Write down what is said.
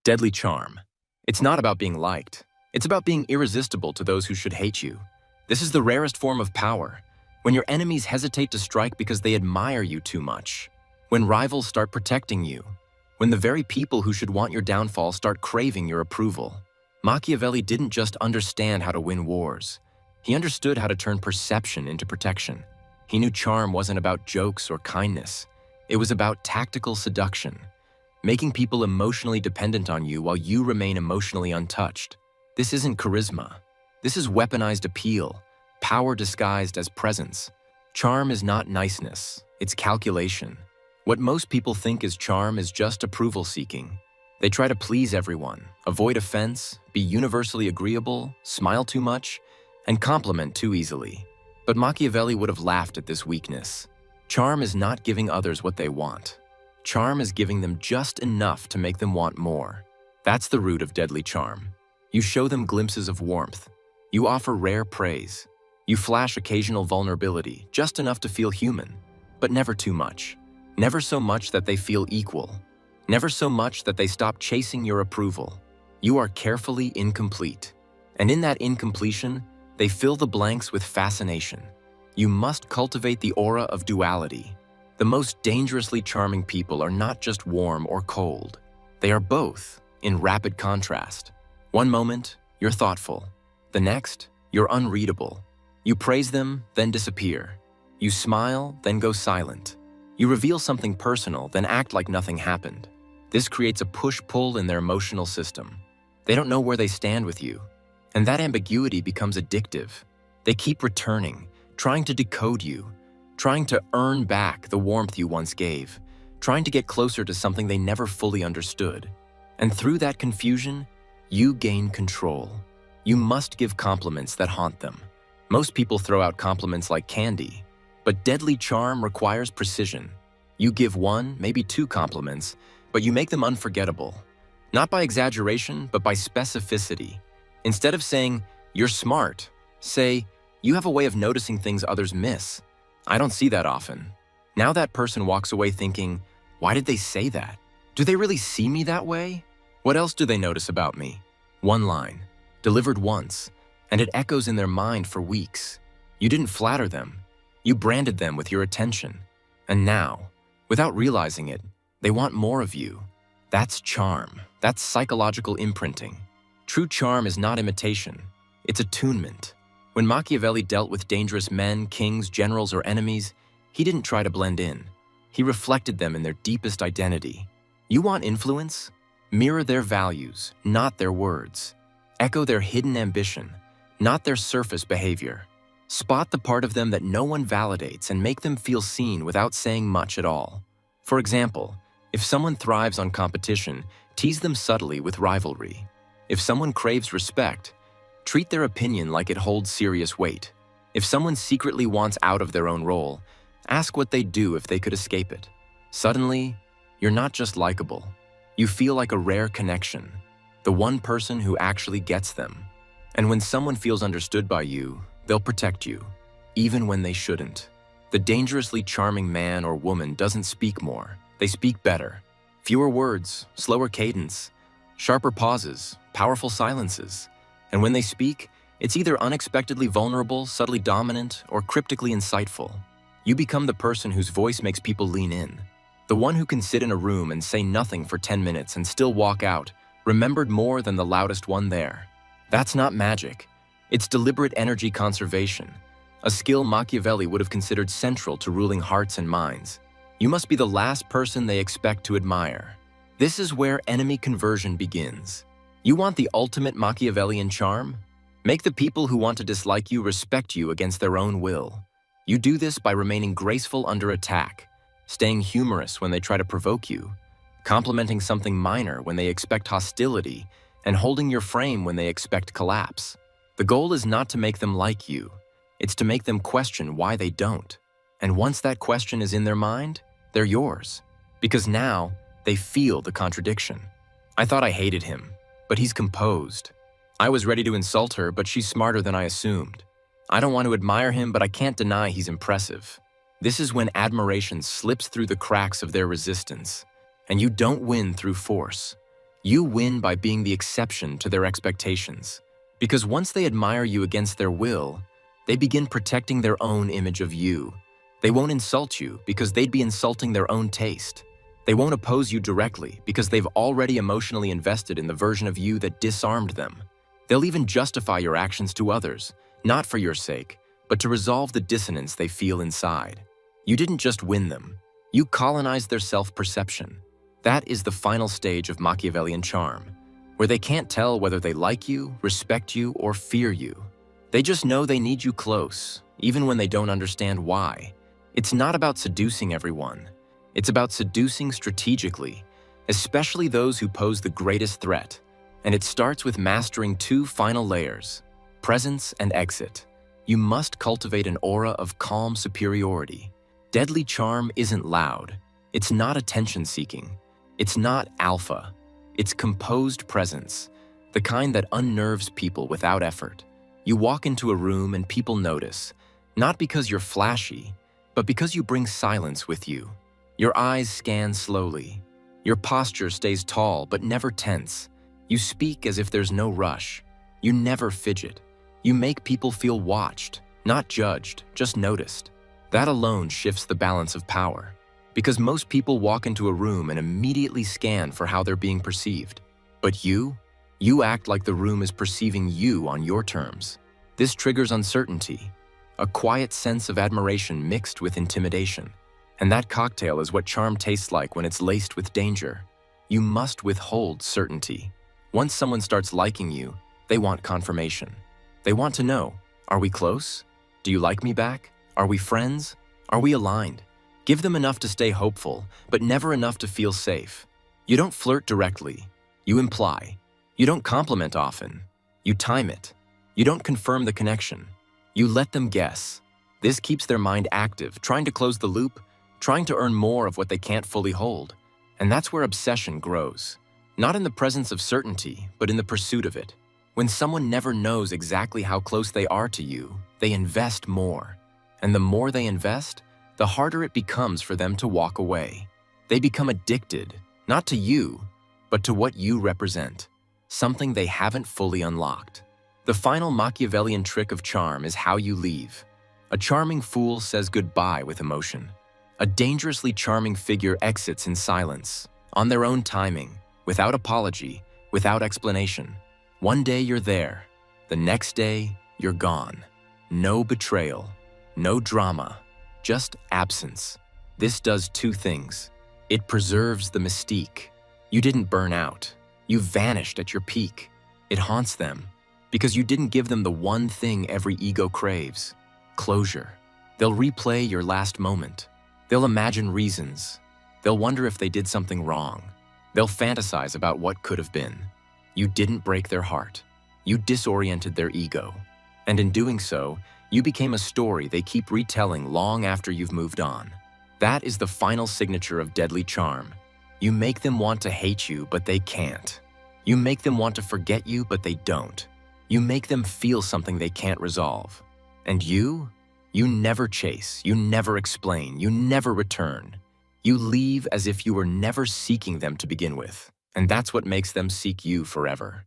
Deadly charm. It's not about being liked. It's about being irresistible to those who should hate you. This is the rarest form of power, when your enemies hesitate to strike because they admire you too much, when rivals start protecting you, when the very people who should want your downfall start craving your approval. Machiavelli didn't just understand how to win wars. He understood how to turn perception into protection. He knew charm wasn't about jokes or kindness. It was about tactical seduction, making people emotionally dependent on you while you remain emotionally untouched. This isn't charisma. This is weaponized appeal, power disguised as presence. Charm is not niceness, it's calculation. What most people think is charm is just approval seeking. They try to please everyone, avoid offense, be universally agreeable, smile too much, and compliment too easily. But Machiavelli would have laughed at this weakness. Charm is not giving others what they want. Charm is giving them just enough to make them want more. That's the root of deadly charm. You show them glimpses of warmth. You offer rare praise. You flash occasional vulnerability, just enough to feel human, but never too much. Never so much that they feel equal. Never so much that they stop chasing your approval. You are carefully incomplete. And in that incompletion, they fill the blanks with fascination. You must cultivate the aura of duality. The most dangerously charming people are not just warm or cold. They are both, in rapid contrast. One moment, you're thoughtful. The next, you're unreadable. You praise them, then disappear. You smile, then go silent. You reveal something personal, then act like nothing happened. This creates a push-pull in their emotional system. They don't know where they stand with you. And that ambiguity becomes addictive. They keep returning, trying to decode you, trying to earn back the warmth you once gave, trying to get closer to something they never fully understood. And through that confusion, you gain control. You must give compliments that haunt them. Most people throw out compliments like candy, but deadly charm requires precision. You give one, maybe two compliments, but you make them unforgettable. Not by exaggeration, but by specificity. Instead of saying, "You're smart," say, "You have a way of noticing things others miss. I don't see that often." Now that person walks away thinking, "Why did they say that? Do they really see me that way? What else do they notice about me?" One line, delivered once, and it echoes in their mind for weeks. You didn't flatter them. You branded them with your attention. And now, without realizing it, they want more of you. That's charm. That's psychological imprinting. True charm is not imitation. It's attunement. When Machiavelli dealt with dangerous men, kings, generals, or enemies, he didn't try to blend in. He reflected them in their deepest identity. You want influence? Mirror their values, not their words. Echo their hidden ambition, not their surface behavior. Spot the part of them that no one validates and make them feel seen without saying much at all. For example, if someone thrives on competition, tease them subtly with rivalry. If someone craves respect, treat their opinion like it holds serious weight. If someone secretly wants out of their own role, ask what they'd do if they could escape it. Suddenly, you're not just likable. You feel like a rare connection, the one person who actually gets them. And when someone feels understood by you, they'll protect you, even when they shouldn't. The dangerously charming man or woman doesn't speak more. They speak better. Fewer words, slower cadence, sharper pauses, powerful silences. And when they speak, it's either unexpectedly vulnerable, subtly dominant, or cryptically insightful. You become the person whose voice makes people lean in. The one who can sit in a room and say nothing for 10 minutes and still walk out, remembered more than the loudest one there. That's not magic. It's deliberate energy conservation, a skill Machiavelli would have considered central to ruling hearts and minds. You must be the last person they expect to admire. This is where enemy conversion begins. You want the ultimate Machiavellian charm? Make the people who want to dislike you respect you against their own will. You do this by remaining graceful under attack, staying humorous when they try to provoke you, complimenting something minor when they expect hostility, and holding your frame when they expect collapse. The goal is not to make them like you. It's to make them question why they don't. And once that question is in their mind, they're yours. Because now, they feel the contradiction. I thought I hated him, but he's composed. I was ready to insult her, but she's smarter than I assumed. I don't want to admire him, but I can't deny he's impressive. This is when admiration slips through the cracks of their resistance. And you don't win through force. You win by being the exception to their expectations. Because once they admire you against their will, they begin protecting their own image of you. They won't insult you because they'd be insulting their own taste. They won't oppose you directly because they've already emotionally invested in the version of you that disarmed them. They'll even justify your actions to others, not for your sake, but to resolve the dissonance they feel inside. You didn't just win them. You colonized their self-perception. That is the final stage of Machiavellian charm, where they can't tell whether they like you, respect you, or fear you. They just know they need you close, even when they don't understand why. It's not about seducing everyone. It's about seducing strategically, especially those who pose the greatest threat. And it starts with mastering two final layers: presence and exit. You must cultivate an aura of calm superiority. Deadly charm isn't loud. It's not attention-seeking. It's not alpha. It's composed presence, the kind that unnerves people without effort. You walk into a room and people notice, not because you're flashy, but because you bring silence with you. Your eyes scan slowly. Your posture stays tall but never tense. You speak as if there's no rush. You never fidget. You make people feel watched, not judged, just noticed. That alone shifts the balance of power. Because most people walk into a room and immediately scan for how they're being perceived. But you act like the room is perceiving you on your terms. This triggers uncertainty, a quiet sense of admiration mixed with intimidation. And that cocktail is what charm tastes like when it's laced with danger. You must withhold certainty. Once someone starts liking you, they want confirmation. They want to know, are we close? Do you like me back? Are we friends? Are we aligned? Give them enough to stay hopeful, but never enough to feel safe. You don't flirt directly. You imply. You don't compliment often. You time it. You don't confirm the connection. You let them guess. This keeps their mind active, trying to close the loop, trying to earn more of what they can't fully hold. And that's where obsession grows. Not in the presence of certainty, but in the pursuit of it. When someone never knows exactly how close they are to you, they invest more. And the more they invest, the harder it becomes for them to walk away. They become addicted, not to you, but to what you represent, something they haven't fully unlocked. The final Machiavellian trick of charm is how you leave. A charming fool says goodbye with emotion. A dangerously charming figure exits in silence, on their own timing, without apology, without explanation. One day you're there, the next day you're gone. No betrayal, no drama, just absence. This does two things. It preserves the mystique. You didn't burn out. You vanished at your peak. It haunts them because you didn't give them the one thing every ego craves: closure. They'll replay your last moment. They'll imagine reasons. They'll wonder if they did something wrong. They'll fantasize about what could have been. You didn't break their heart. You disoriented their ego. And in doing so, you became a story they keep retelling long after you've moved on. That is the final signature of deadly charm. You make them want to hate you, but they can't. You make them want to forget you, but they don't. You make them feel something they can't resolve. And you never chase, you never explain, you never return. You leave as if you were never seeking them to begin with. And that's what makes them seek you forever.